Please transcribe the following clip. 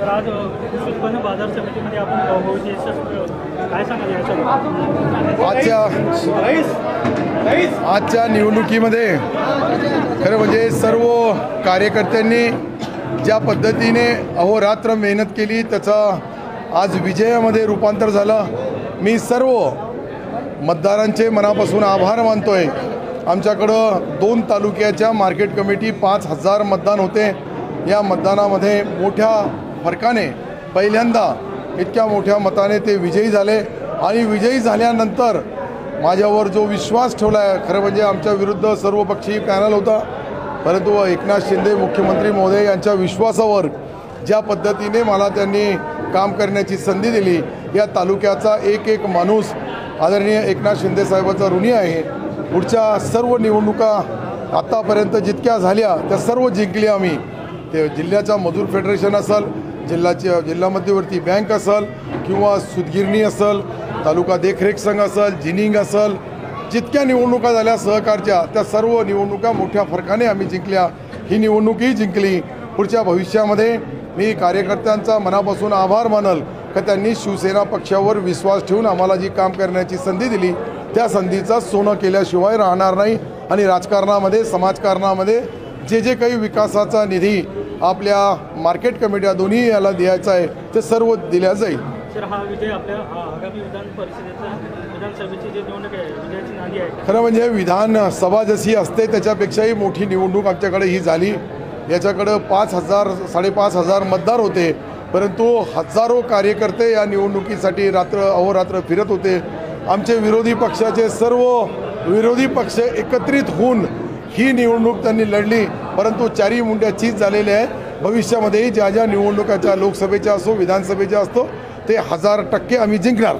तर आज कृषी उत्पन्न बाजार समितीमध्ये आपण भाऊभाऊची यशस्वी काय सांगाल याच्यावर? आजच्या निवडणुकीमध्ये खरं म्हणजे सर्व कार्यकर्त्यांनी ज्या पद्धतीने अहोरात्र मेहनत केली त्याचा आज विजयामध्ये रूपांतर झालं। मी सर्व मतदारांचे मनापासून आभार मानतोय। आमच्याकडं 2 तालुक्याच्या मार्केट कमिटी 5000 मतदान होते। या मतदानामध्ये मोठ्या फरकाने पहिल्यांदा इतक्या मोठ्या मताने ते विजयी झाले आणि विजयी झाल्यानंतर माझ्यावर जो विश्वास ठेवला आहे, खरं म्हणजे आमच्या विरुद्ध सर्वपक्षीय पॅनल होता, परंतु एकनाथ शिंदे मुख्यमंत्री महोदय यांच्या विश्वासावर ज्या पद्धतीने मला त्यांनी काम करण्याची संधी दिली, या तालुक्याचा एक माणूस आदरणीय एकनाथ शिंदे साहेबांचा ऋणी आहे। पुढच्या सर्व निवडणुका आतापर्यंत जितक्या झाल्या त्या सर्व जिंकल्या आम्ही। ते जिल्ह्याचा मजूर फेडरेशन असेल, जिल्हा मध्यवर्ती बँक असेल किंवा सुतगिरणी असेल, तालुका देखरेख संघ असेल, जिनिंग असेल, जितक्या निवडणुका झाल्या सहकारच्या त्या सर्व निवडणुका मोठ्या फरकाने आम्ही जिंकल्या। ही निवडणुकीही जिंकली। पुढच्या भविष्यामध्ये मी कार्यकर्त्यांचा मनापासून आभार मानल का त्यांनी शिवसेना पक्षावर विश्वास ठेवून आम्हाला जी काम करण्याची संधी दिली त्या संधीचा सोनं केल्याशिवाय राहणार नाही आणि राजकारणामध्ये समाजकारणामध्ये जे काही विकासाचा निधी आपल्या मार्केट कमिट्या दोन्ही याला द्यायचा आहे ते सर्व दिल्या जाईल। सर, हा विजय आपल्या आगामी विधान परिषदेचा विधानसभेची जी निवडणूक आहे विजयाची नांदी आहे। खरं म्हणजे विधानसभा जशी असते त्याच्यापेक्षाही मोठी निवडणूक आमच्याकडे ही झाली। याच्याकडं 5,000-5,500 मतदार होते, परंतु हजारो कार्यकर्ते या निवडणुकीसाठी अहोरात्र फिरत होते। आमचे विरोधी पक्षाचे सर्व विरोधी पक्ष एकत्रित होऊन ही निवडणूक त्यांनी लढली, परंतु चारी मुंड्या चीज झालेले आहे। भविष्यामध्येही ज्या निवडणुकाच्या लोकसभेच्या असो विधानसभेच्या असतो ते 1000% आम्ही जिंकणार।